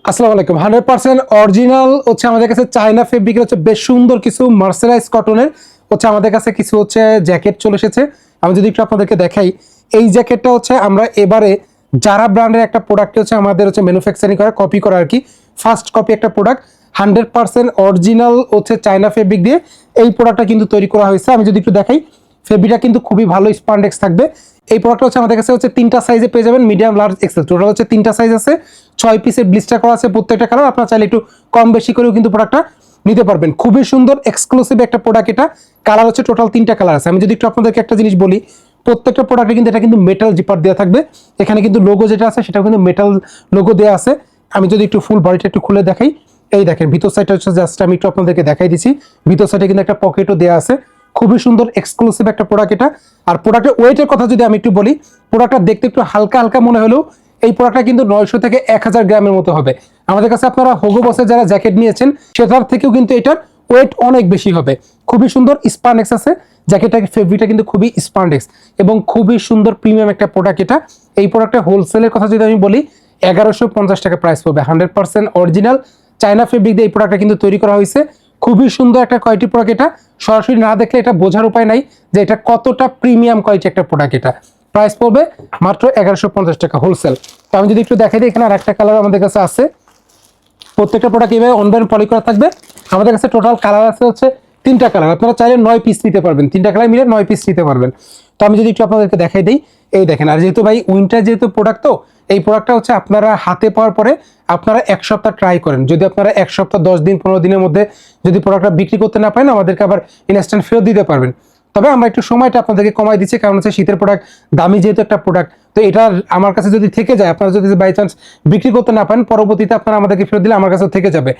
আসসালামু আলাইকুম। 100% অরিজিনাল হচ্ছে আমাদের কাছে চায়না ফেব্রিকের হচ্ছে বেশ সুন্দর কিছু মার্সেলাইজ কটনের হচ্ছে আমাদের কাছে কিছু হচ্ছে জ্যাকেট চলে এসেছে। আমি যদি একটু আপনাদেরকে দেখাই, এই জ্যাকেটটা হচ্ছে আমরা এবারে যারা ব্র্যান্ডের একটা প্রোডাক্ট হচ্ছে আমাদের হচ্ছে ম্যানুফ্যাকচারিং করা, কপি করা আর কি, ফার্স্ট কপি একটা প্রোডাক্ট 100% অরিজিনাল হচ্ছে চায়না ফেব্রিক দিয়ে এই প্রোডাক্টটা কিন্তু তৈরি করা হয়েছে। আমি যদি একটু দেখাই, ফেব্রিকটা কিন্তু খুবই ভালো স্পান্ডেক্স থাকবে। এই প্রোডাক্টটা হচ্ছে আমাদের কাছে হচ্ছে তিনটা সাইজে পেয়ে যাবেন, মিডিয়াম, লার্জ, এক্সেল। টোটাল হচ্ছে তিনটা সাইজ আছে, 6 পিসের ব্লিস্টার করা আছে প্রত্যেকটা কালার। আপনারা চাইলে একটু কম বেশি করেও কিন্তু প্রোডাক্টটা নিতে পারবেন। খুবই সুন্দর এক্সক্লুসিভ একটা প্রোডাক্ট। এটা কালার হচ্ছে টোটাল তিনটা কালার আছে। আমি যদি একটু আপনাদেরকে একটা জিনিস বলি, প্রত্যেকটা প্রোডাক্টে কিন্তু এটা কিন্তু মেটাল জিপার দেওয়া থাকবে। এখানে কিন্তু লোগো যেটা আছে সেটাও কিন্তু মেটাল লোগো দেওয়া আছে। আমি যদি একটু ফুল বডিটা একটু খুলে দেখাই, এই দেখেন ভিতর সাইডটা হচ্ছে জাস্ট আমি একটু আপনাদেরকে দেখাই দিচ্ছি। ভিতর সাইডে কিন্তু একটা পকেটও দেওয়া আছে। খুবই সুন্দর এক্সক্লুসিভ একটা প্রোডাক্ট এটা। আর প্রোডাক্টের ওয়েটের কথা যদি আমি একটু বলি, প্রোডাক্টটা দেখতে একটু হালকা হালকা মনে হলেও এই প্রোডাক্টটা কিন্তু 900 থেকে 1000 গ্রামের মতো হবে। আমাদের কাছে আপনারা হোগো বসে যারা জ্যাকেট নিয়েছেন সেটার থেকেও কিন্তু এটার ওয়েট অনেক বেশি হবে। খুবই সুন্দর স্পান্ডেক্স আছে জ্যাকেটটার, ফেব্রিকটা কিন্তু খুবই স্পান্ডেক্স এবং খুবই সুন্দর প্রিমিয়াম একটা প্রোডাক্ট এটা। এই প্রোডাক্টের হোলসেলের কথা যদি আমি বলি, 1150 টাকা প্রাইস পড়বে। 100% অরিজিনাল চায়না ফেব্রিক দিয়ে এই প্রোডাক্টটা কিন্তু তৈরি করা হয়েছে। খুবই সুন্দর একটা কোয়ালিটি প্রোডাক্ট এটা। সরাসরি না দেখলে এটা বোঝার উপায় নাই যে এটা কতটা প্রিমিয়াম কোয়ালিটি একটা প্রোডাক্ট। এটা প্রাইস পড়বে মাত্র 1150 টাকা হোলসেল। তো আমি যদি একটু দেখাই দিই, এখানে আর একটা কালার আমাদের কাছে আছে। প্রত্যেকটা প্রোডাক্ট এইভাবে অনলাইন পলি করা থাকবে। আমাদের কাছে টোটাল কালার আছে হচ্ছে তিনটা কালার। আপনারা চাইলে 9 পিস নিতে পারবেন, তিনটা কালার মিলে 9 পিস নিতে পারবেন। তো আমি যদি একটু আপনাদেরকে দেখাই দিই, এই দেখেন। আর যেহেতু ভাই উইন্টার যেহেতু প্রোডাক্ট, তো এই প্রোডাক্টটা হচ্ছে আপনারা হাতে পাওয়ার পরে আপনারা 1 সপ্তাহ ট্রাই করেন। যদি আপনারা 1 সপ্তাহ 10 দিন 15 দিনের মধ্যে যদি প্রোডাক্টটা বিক্রি করতে না পারেন, আমাদেরকে আবার ইনস্ট্যান্ট ফেরত দিতে পারবেন। তবে আমরা একটু সময়টা আপনাদেরকে কমাই দিচ্ছি, কারণ হচ্ছে শীতের প্রোডাক্ট, দামি যেহেতু একটা প্রোডাক্ট, তো এটা আমার কাছে যদি থেকে যায়, আপনারা যদি বাই চান্স বিক্রি করতে না পারেন, পরবর্তীতে আপনারা আমাদেরকে ফেরত দিলে আমার কাছে থেকে যাবে।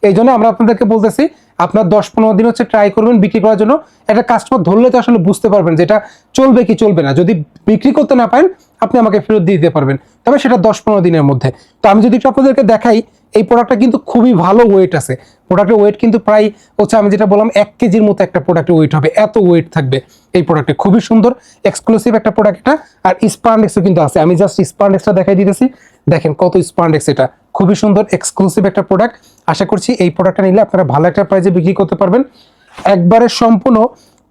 এই জন্য আমরা আপনাদেরকে বলতেছি, আপনার 10-15 দিন হচ্ছে ট্রাই করবেন বিক্রি করার জন্য। একটা কাস্টমার ধরলে তো আসলে বুঝতে পারবেন যে এটা চলবে কি চলবে না। যদি বিক্রি করতে না পারেন, আপনি আমাকে ফেরত দিয়ে দিতে পারবেন, তবে সেটা 10-15 দিনের মধ্যে। তো আমি যদি একটু আপনাদেরকে দেখাই, এই প্রোডাক্টটা কিন্তু খুবই ভালো ওয়েট আছে। প্রোডাক্টের ওয়েট কিন্তু প্রায় হচ্ছে আমি যেটা বললাম 1 কেজির মতো একটা প্রোডাক্টের ওয়েট হবে, এত ওয়েট থাকবে এই প্রোডাক্টে। খুবই সুন্দর এক্সক্লুসিভ একটা প্রোডাক্ট এটা। আর স্পান্ডেক্সও কিন্তু আছে। আমি জাস্ট স্পান্ডেক্সটা দেখাই দিতেছি, দেখেন কত স্পান্ডেক্স এটা। খুবই সুন্দর এক্সক্লুসিভ একটা প্রোডাক্ট। আশা করছি এই প্রোডাক্টটা নিলে আপনারা ভালো একটা প্রাইসে বিক্রি করতে পারবেন। একবারে সম্পূর্ণ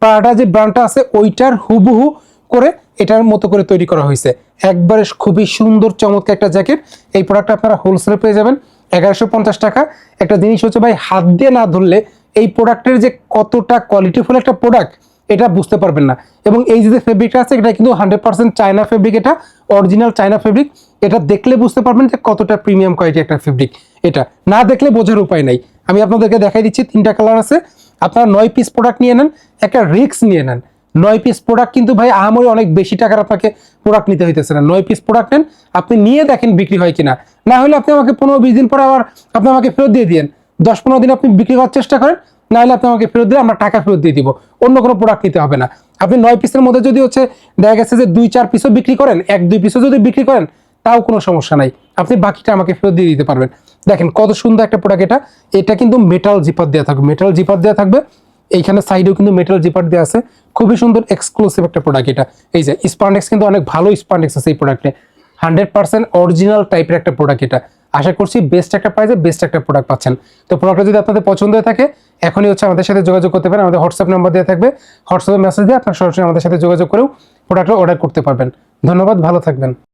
প্রাডা যে ব্র্যান্ডটা আছে ওইটার হুবহু করে এটার মতো করে তৈরি করা হয়েছে। একবারে খুবই সুন্দর চমৎকার একটা জ্যাকেট। এই প্রোডাক্টটা আপনারা হোলসেলে পেয়ে যাবেন 1150 টাকা। একটা জিনিস হচ্ছে ভাই, হাত দিয়ে না ধরলে এই প্রোডাক্টের যে কতটা কোয়ালিটিফুল একটা প্রোডাক্ট এটা বুঝতে পারবেন না। এবং এই যে ফেব্রিকটা আছে এটা কিন্তু 100% চায়না ফেব্রিক, এটা অরিজিনাল চায়না ফেব্রিক। এটা দেখলে বুঝতে পারবেন যে কতটা প্রিমিয়াম কোয়ালিটি একটা ফেব্রিক। এটা না দেখলে বোঝার উপায় নাই। আমি আপনাদেরকে দেখাই দিচ্ছি, তিনটা কালার আছে। আপনারা 9 পিস প্রোডাক্ট নিয়ে নেন, একটা রিস্ক নিয়ে নেন। 9 পিস প্রোডাক্ট কিন্তু ভাই আহামরি অনেক বেশি টাকার আপনাকে প্রোডাক্ট নিতে হইতেছে না। 9 পিস প্রোডাক্ট নেন, আপনি নিয়ে দেখেন বিক্রি হয় কিনা। না হলে আপনি আমাকে 15-20 দিন পরে আবার আপনি আমাকে ফেরত দিয়ে দিন। 10-15 দিন আপনি বিক্রি করার চেষ্টা করেন, না হলে আপনি আমাকে ফেরত দিলে আমরা টাকা ফেরত দিয়ে দিব। অন্য কোনো প্রোডাক্ট নিতে হবে না। আপনি 9 পিসের মধ্যে যদি হচ্ছে দেখা গেছে যে 2-4 পিসও বিক্রি করেন, 1-2 পিসও যদি বিক্রি করেন, তাও কোনো সমস্যা নাই। আপনি বাকিটা আমাকে ফেরত দিয়ে দিতে পারবেন। দেখেন কত সুন্দর একটা প্রোডাক্ট এটা। এটা কিন্তু মেটাল জিপার দেওয়া থাকবে, মেটাল জিপার দেওয়া থাকবে। এইখানে সাইডেও কিন্তু মেটাল জিপার দেওয়া আছে। খুবই সুন্দর এক্সক্লুসিভ একটা প্রোডাক্ট এটা। এই যে স্পান্ডেক্স কিন্তু অনেক ভালো স্পান্ডেক্স আছে এই প্রোডাক্টে। 100% অরিজিনাল টাইপের একটা প্রোডাক্ট এটা। আশা করছি বেস্ট একটা প্রাইসে বেস্ট একটা প্রোডাক্ট পাচ্ছেন। তো প্রোডাক্টটা যদি আপনাদের পছন্দ হয়ে থাকে, এখনই হচ্ছে আমাদের সাথে যোগাযোগ করতে পারেন। আমাদের হোয়াটসঅ্যাপ নাম্বার দেওয়া থাকবে, হোয়াটসঅ্যাপে মেসেজ দিয়ে আপনার সরাসরি আমাদের সাথে যোগাযোগ করেও প্রোডাক্টটা অর্ডার করতে পারবেন। ধন্যবাদ, ভালো থাকবেন।